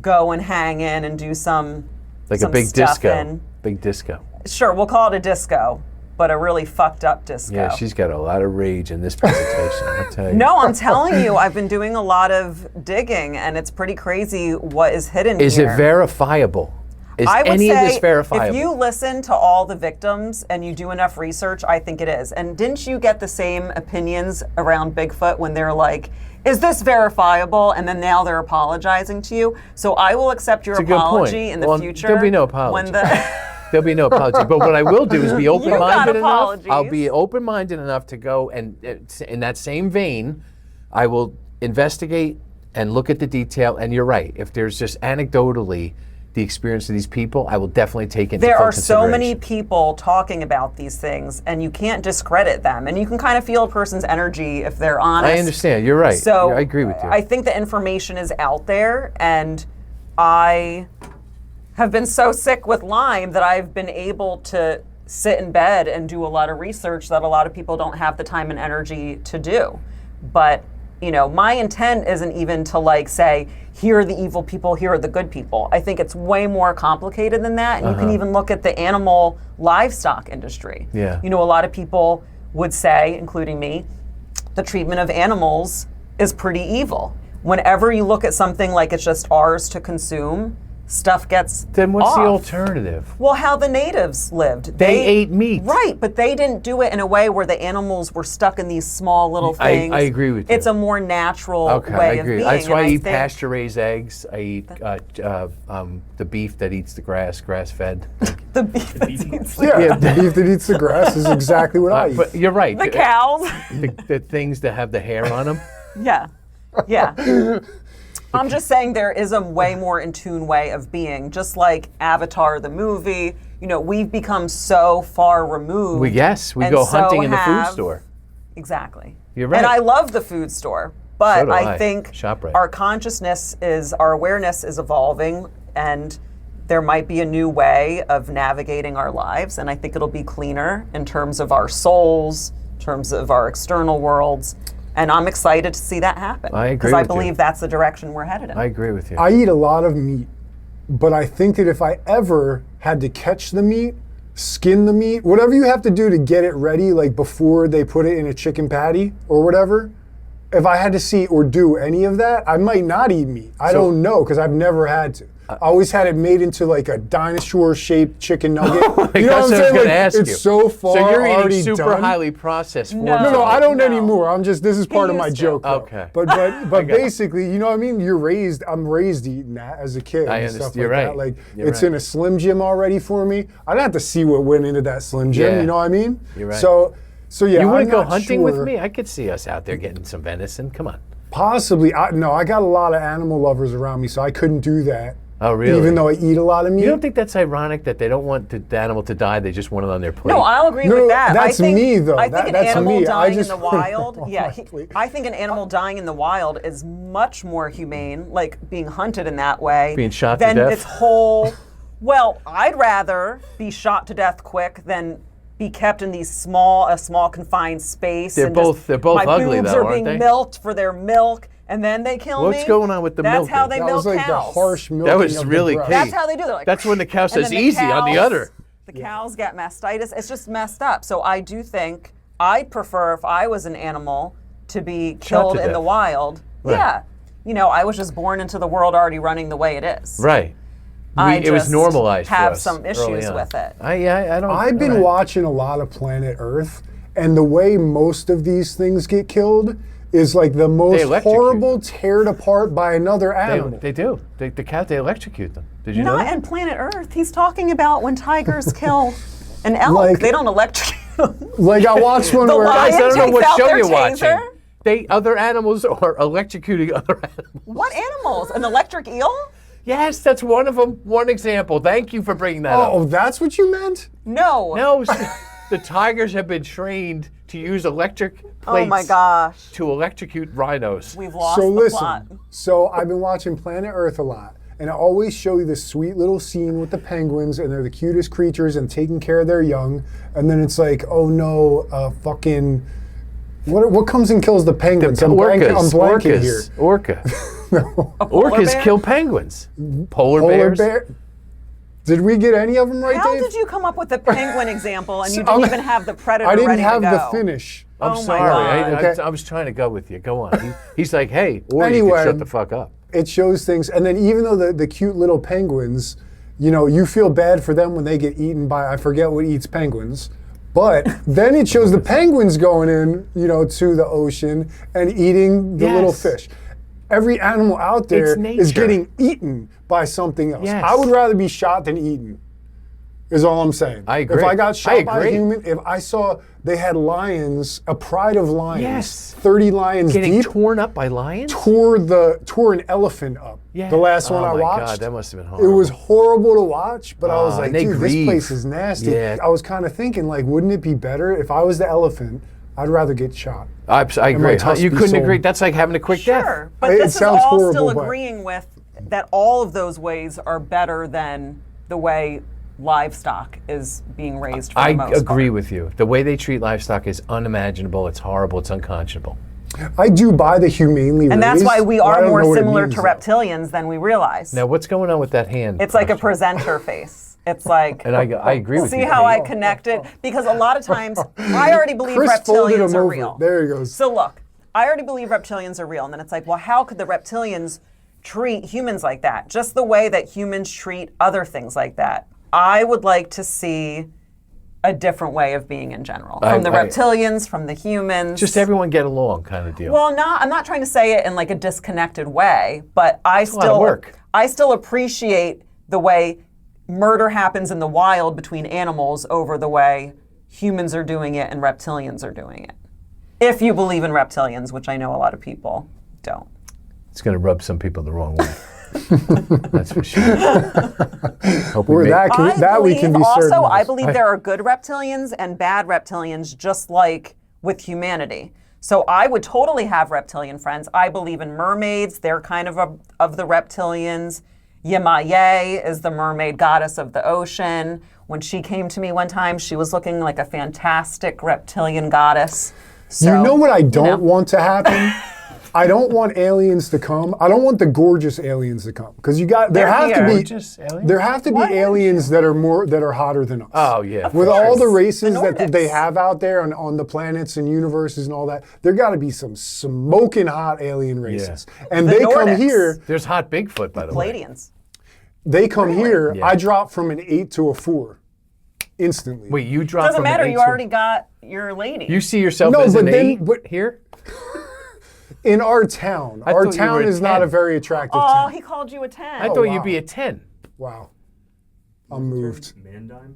go and hang in and do some Like a some big stuff disco. in. Big disco. Sure, we'll call it a disco, but a really fucked up disco. Yeah, she's got a lot of rage in this presentation. I'll tell you. No, I'm telling you, I've been doing a lot of digging, and it's pretty crazy what is hidden Is here. it verifiable? Is I would any say of this verifiable? if you listen to all the victims and you do enough research, I think it is. And didn't you get the same opinions around Bigfoot when they're like, is this verifiable? And then now they're apologizing to you. So I will accept your It's a good point. apology in the Well, future. there'll be no apology. When the There'll be no apology. But what I will do is be open-minded enough. apologies. I'll be open-minded enough to go and in that same vein, I will investigate and look at the detail. And you're right. If there's just anecdotally the experience of these people, I will definitely take it into there full are so many consideration. people talking about these things, and you can't discredit them. And you can kind of feel a person's energy if they're honest. I understand. You're right. So I agree with you. I think the information is out there, and I have been so sick with Lyme that I've been able to sit in bed and do a lot of research that a lot of people don't have the time and energy to do. But you know, my intent isn't even to like say, here are the evil people, here are the good people. I think it's way more complicated than that. And you can even look at the animal livestock industry. Yeah. You know, a lot of people would say, including me, the treatment of animals is pretty evil. Whenever you look at something like it's just ours to consume, stuff gets Then what's off. the alternative? Well, how the natives lived. They ate meat. Right, but they didn't do it in a way where the animals were stuck in these small little I things. agree with you. It's a more natural Okay, I way of agree. being. That's why and I eat think- pasture-raised eggs. I eat the beef that eats the grass-fed. The beef that eats Yeah, the beef that eats the grass is exactly what I eat. But you're right. the cows. The things that have the hair on them. Yeah, yeah. I'm just saying there is a way more in tune way of being, just like Avatar the movie. You know, we've become so far removed. We and go so hunting in the food have- store. Exactly. You're right. And I love the food store, but So do I. I think ShopRite. our consciousness our awareness is evolving, and there might be a new way of navigating our lives, and I think it'll be cleaner in terms of our souls, in terms of our external worlds. And I'm excited to see that happen. I agree Because I with you. believe that's the direction we're headed in. I agree with you. I eat a lot of meat, but I think that if I ever had to catch the meat, skin the meat, whatever you have to do to get it ready, like before they put it in a chicken patty or whatever, if I had to see or do any of that, I might not eat meat. I don't know because I've never had to. I always had it made into like a dinosaur-shaped chicken nugget. Like, you know what I'm that's what I was saying? gonna Like, ask it's you. so far So you're already eating super done. highly processed. No. No, I don't No. anymore. I'm just, this is part of my used to. joke. Though. Okay. But basically, you know what I mean? I'm raised eating that as a kid I and stuff understand. You're like right. that. Like, You're it's right. in a Slim Jim already for me. I'd have to see what went into that Slim Jim, Yeah. you know what I mean? You're right. So yeah, You wouldn't I'm go not hunting with sure. me? I could see us out there getting some venison. Come on. Possibly. No, I got a lot of animal lovers around me, so I couldn't do that. Oh, really? Even though I eat a lot of meat. You don't think that's ironic that they don't want the animal to die? They just want it on their plate. No, I'll agree No, with that. that's I think, me, though. I think an That's animal me. I dying in just the want it wild, on yeah, my plate. I think an animal dying in the wild is much more humane, like being hunted in that way. Being shot to than death? its whole. Well, I'd rather be shot to death quick than be kept in a small confined space. They're and both my ugly, boobs though, are aren't being they? milked for their milk, and then they kill me. What's going on with the That's milking? how they That milk was like cows. the harsh milking That was of the really breast. Kate. That's how they do it. They're like, That's when the cow and says then the easy on the cows- udder. The cows get mastitis. It's just messed up. So I do think I'd prefer if I was an animal to be killed in the death. wild. Right. Yeah. You know, I was just born into the world already running the way it is. Right. It was just normalized for have us some early issues on. with it. I don't. I've been all right. watching a lot of Planet Earth, and the way most of these things get killed is like the most electrocute horrible, teared apart by another animal. They do. The cow, they electrocute them. Did you know Not that? in Planet Earth. He's talking about when tigers kill an elk. Like- they don't electrocute them. Like I watched one The where lion Guys, I don't know takes what out show their you're taser? watching. Other animals are electrocuting other animals. What animals? An electric eel? Yes, that's one of them. One example. Thank you for bringing that oh, up. that's what you meant? No. No, the tigers have been trained to use electric plates Oh my gosh. to electrocute rhinos. We've lost So the listen, plot. so I've been watching Planet Earth a lot, and I always show you this sweet little scene with the penguins, and they're the cutest creatures and taking care of their young, and then it's like, oh no, fucking, what comes and kills the penguins? I'm blanking here. Orca. Polar Orcas bear? kill penguins. Polar Polar bears. bear. Did we get any of them right, How Dave? did you come up with the penguin example and you I'm- didn't even have the predator I didn't ready have to the go? finish. I'm Oh my sorry. God. Okay. I was trying to go with you. Go on. He's like, hey, or you Anyway. can shut the fuck up. It shows things, and then even though the cute little penguins, you know, you feel bad for them when they get eaten by, I forget what eats penguins, but then it shows the penguins going in, you know, to the ocean and eating the little Yes. fish. Every animal out there It's is nature. getting eaten by something else. Yes. I would rather be shot than eaten, is all I'm saying. I agree. If I got I shot by a agree. human, if I saw they had lions, a pride of lions, Yes. 30 lions Getting deep, torn up by lions? tore an elephant up. Yeah. The last one Oh I my watched. God, that must have been It horrible. was horrible to watch, but I was like, and they dude, this grieve. place is nasty. Yeah. I was kind of thinking, like, wouldn't it be better if I was the elephant? I'd rather get shot. I agree. tusk You be couldn't sold? agree. That's like having a quick Sure, death. but It this is sounds all still horrible, but- agreeing with that all of those ways are better than the way livestock is being raised for I the most agree part. with you. The way they treat livestock is unimaginable. It's horrible. It's unconscionable. I do buy the humanely And that's raised, why we but I are don't more know what it similar means, to though. reptilians than we realize. Now, what's going on with that hand? It's like a question? presenter face. It's like, And I agree with see you. how I connected? Because a lot of times, I already believe Chris folded reptilians him are over. real. There he goes. So look, I already believe reptilians are real. And then it's like, well, how could the reptilians treat humans like that? Just the way that humans treat other things like that. I would like to see a different way of being in general. From the reptilians, from the humans. Just everyone get along kind of deal. Well, I'm not trying to say it in like a disconnected way, but I a lot of work. still appreciate the way murder happens in the wild between animals over the way humans are doing it and reptilians are doing it. If you believe in reptilians, which I know a lot of people don't. It's going to rub some people the wrong way. That's for sure. Hope Or we that can, that we can be certain also, of. I believe there are good reptilians and bad reptilians, just like with humanity. So I would totally have reptilian friends. I believe in mermaids. They're kind of the reptilians. Yemaye is the mermaid goddess of the ocean. When she came to me one time, she was looking like a fantastic reptilian goddess. So, You know what I don't know. want to happen? I don't want aliens to come. I don't want the gorgeous aliens to come because there They're have to here. be Gorgeous aliens? there have to be Why would aliens that are hotter than us. Oh, yeah. With all the races The that they Nordics. have out there on the planets and universes and all that, there got to be some smoking hot alien races. And The they come Nordics. here. There's hot Bigfoot, by the way. Palladians. They come here, Yeah. I drop from an 8 to a 4 instantly. Wait, you dropped Doesn't from an matter. 8 You to- already got your lady. You see yourself No, as but an then- 8 but- here? In our town. I Our thought you were town a is not 10. a very attractive Oh, town. he called you a 10. I thought wow. you'd be a 10. Wow. I'm moved. Mandime?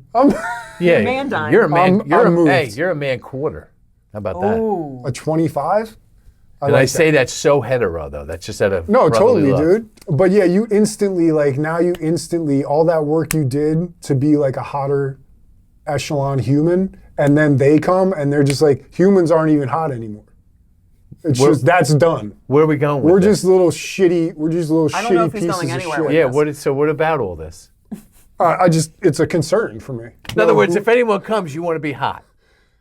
Yeah, man dime. you're a man. I'm moved. Hey, you're a man quarter. How about that? Ooh. A 25? Did I say that's so hetero though? That's just out of No, brotherly totally, love. dude. But yeah, you instantly, all that work you did to be like a hotter echelon human, and then they come and they're just like, humans aren't even hot anymore. It's We're- just, that's done. Where are we going with We're this? just little shitty, I don't know shitty if he's pieces going of anywhere shit. with Yeah, this. so what about all this? It's a concern for me. In other words, if anyone comes, you want to be hot.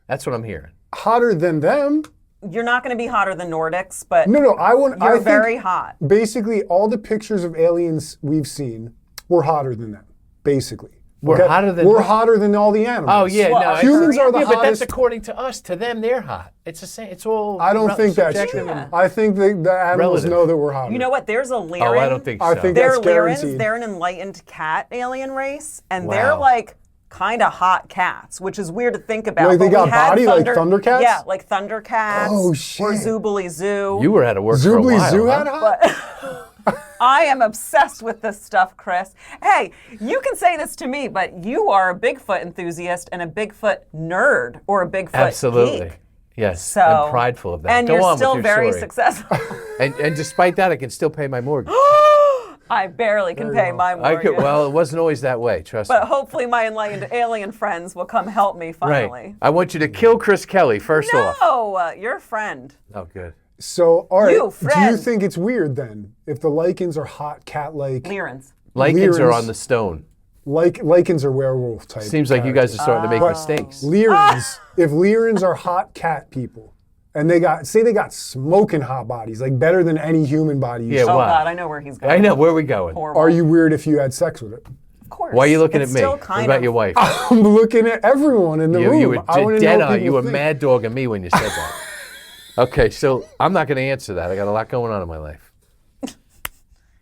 That's what I'm hearing. Hotter than them? You're not going to be hotter than Nordics, but No, I you're think very hot. basically all the pictures of aliens we've seen were hotter than them, basically. We're hotter than We're them? hotter than all the animals. Oh yeah, Well, no. us Humans are the yeah, but that's hottest. according to us. To them, they're hot. It's the same. It's all. I don't think that's subjective true. and- I think the animals Relative. know that we're hotter. You know what? There's a Lyran. Oh, I don't think so. I think They're that's Lyrans. guaranteed. They're an enlightened cat alien race, and they're Wow. like kind of hot cats, which is weird to think about. Like they but got we had body like Thundercats? Yeah, like Thundercats. Oh, Or shit. Zoobly Zoo. You were out of work for a Zoobly while. Zoo huh? had hot? I am obsessed with this stuff, Chris. Hey, you can say this to me, but you are a Bigfoot enthusiast and a Bigfoot nerd or a Bigfoot Absolutely. geek. Yes. So, I'm prideful of that. And Go you're on with still your very story. successful. And despite that, I can still pay my mortgage. I barely can pay my I mortgage. could. Well, it wasn't always that way. Trust me. But hopefully my enlightened alien friends will come help me finally. Right. I want you to kill Chris Kelly first off. No, you're a friend. Oh, good. So, all right. You, Do you friend. think it's weird then if the lichens are hot cat-like? Lyrans. Lycans are Lyrans. on the stone. Lichens are werewolf type. Seems like you guys are starting to make mistakes. Lyrans, if Lyrans are hot cat people, and they got smoking hot bodies, like better than any human body. Yeah, Oh Wow. God, I know where he's going. I know. Where are we going? Horrible. Are you weird if you had sex with it? Of course. Why are you looking It's at me? still What kind about of- your wife? I'm looking at everyone in the room. You were I wanna know dead what on. people You were think. mad dogging me when you said that. Okay, so I'm not going to answer that. I got a lot going on in my life.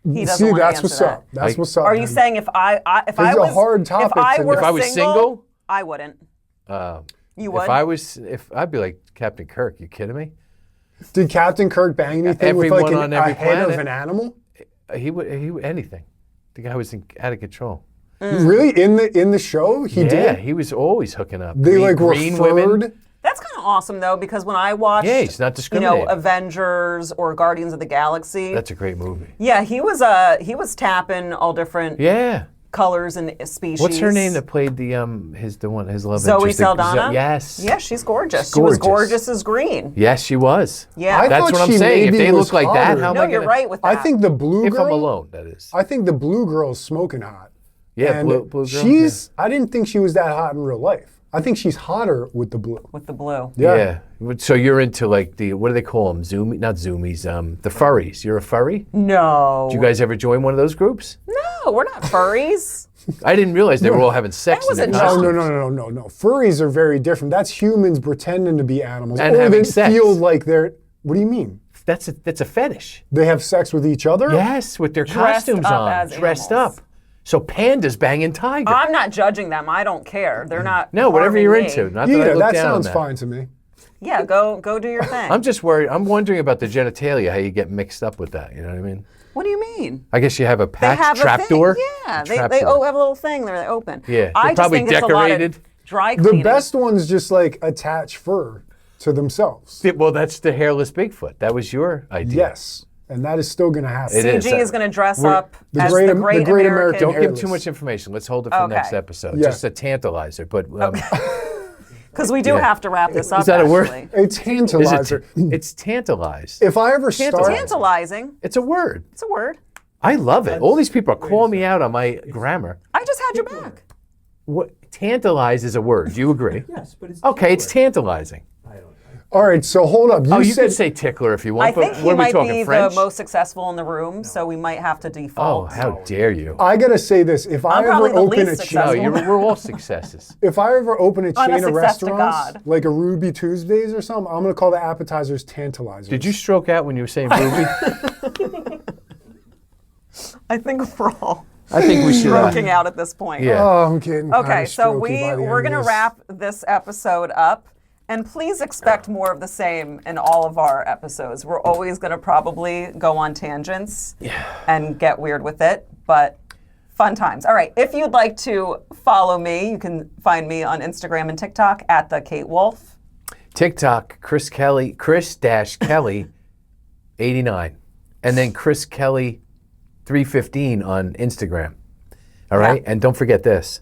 He doesn't See, want to that's answer what's that. up. That's Like- what's up. Are you man. saying if I It's a was hard topic if I to were know. If I was single? I wouldn't. You would? I'd be like Captain Kirk. You kidding me? Did Captain Kirk bang anything with Everyone like on a every head of planet. an animal? He would anything. The guy was out of control. Really? In the show, he Yeah, did. he was always hooking up. They green referred. women. That's kind of awesome though, because when I watched, Yeah, he's not discriminating. Avengers or Guardians of the Galaxy. That's a great movie. Yeah, he was tapping all different Yeah. colors and species. What's her name that played the love Zoe interest? Saldana? Yes. Yeah, she's gorgeous. She's She was gorgeous. gorgeous as green. Yes, she was. Yeah. I That's thought what I'm she saying. If maybe they was look like that, hotter. how am no, I you're gonna? right with that. I think the blue If girl. I'm alone, that is. I think the blue girl's smoking hot. Yeah, And blue girl. she's. I didn't think she was that hot in real life. I think she's hotter with the blue. with the blue. Yeah. So you're into like what do they call them? Not zoomies. The furries. You're a furry? No. Did you guys ever join one of those groups? No, we're not furries. I didn't realize they were all having sex That was in a their joke. costumes. No. Furries are very different. That's humans pretending to be animals. And or having they sex. feel like they're. What do you mean? That's a fetish. They have sex with each other? Yes, with their Dressed costumes up on, as dressed animals. up. So pandas banging tigers. I'm not judging them. I don't care. They're not. No, whatever harming you're me. into. Not that I Yeah, look that down on sounds that. fine to me. Yeah, go do your thing. I'm just worried. I'm wondering about the genitalia, how you get mixed up with that. You know what I mean? What do you mean? I guess you have a They patch have a trapdoor. thing. Yeah, A they trapdoor. have a little thing there. They open. Yeah, I they're just probably think it's a lot decorated. of dry The cleaning. best ones just like attach fur to themselves. Well, that's the hairless Bigfoot. That was your idea. Yes. And that is still going to happen. It is. CG is going to dress We're- up the as great- the the great, great American. Don't give hairless. too much information. Let's hold it for Okay. next episode. Yeah. Just a tantalizer. But Because we do Yeah. have to wrap this up. Is that a word? actually. A is tantalizer. it's tantalized. If I ever Tantalizer. start, Tantalizing. It's a word. It's a word. I love it. All these people are calling me out on my grammar. I just had your back. What tantalize is a word. Do you agree? Yes, but it's Okay, it's tantalizing. all right. So hold up. Oh, you said can say tickler if you want. I think but he what are we might talking be French? the most successful in the room, so we might have to Oh, default. how dare you! I gotta say this. If I I'm ever probably the open least a No, successful. chain, we're all successes. if I ever open a I'm a chain of success to restaurants God. like a Ruby Tuesdays or something, I'm gonna call the appetizers tantalizers. Did you stroke out when you were saying Ruby? I think we're all I think we should. Stroking out at this point. Yeah. Oh, I'm getting Okay, kinda so strokey by the we're end gonna of this. wrap this episode up, and please expect more of the same in all of our episodes. We're always gonna probably go on tangents and get weird with it, but fun times. All right, if you'd like to follow me, you can find me on Instagram and TikTok at the Kate Wolff. TikTok, Chris-Kelly 89. And then Chris Kelly 315 on Instagram. All right? Yeah. And don't forget this.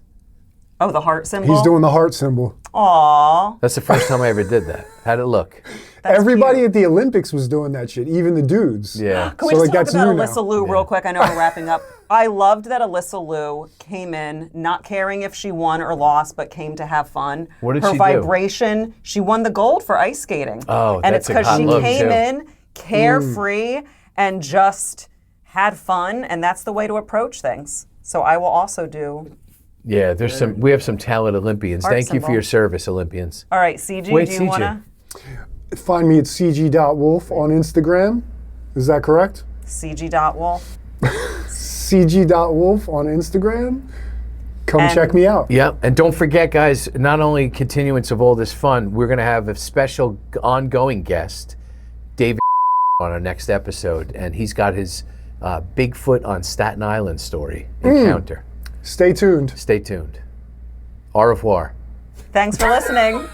Oh, the heart symbol. He's doing the heart symbol. Aww. That's the first time I ever did that. How'd it look? That's Everybody cute. at the Olympics was doing that shit, even the dudes. Yeah. Can we So, just like, talk that's about new now. Alyssa Liu real quick? I know we're wrapping up. I loved that Alyssa Liu came in, not caring if she won or lost, but came to have fun. What did Her she do? vibration, she won the gold for ice skating. Oh, and that's it's a because hot she look, came too. in carefree and just had fun, and that's the way to approach things. So I will also do. Yeah, we have some talented Olympians. Heart Thank you for symbol. your service, Olympians. All right, CG, Wait, do you CG. want to? Find me at cg.wolf on Instagram. Is that correct? CG.Wolff. cg.wolf on Instagram. Come And- check me out. Yeah, and don't forget, guys, not only continuance of all this fun, we're going to have a special ongoing guest, David, on our next episode, and he's got his Bigfoot on Staten Island story encounter. Stay tuned. Stay tuned. Au revoir. Thanks for listening.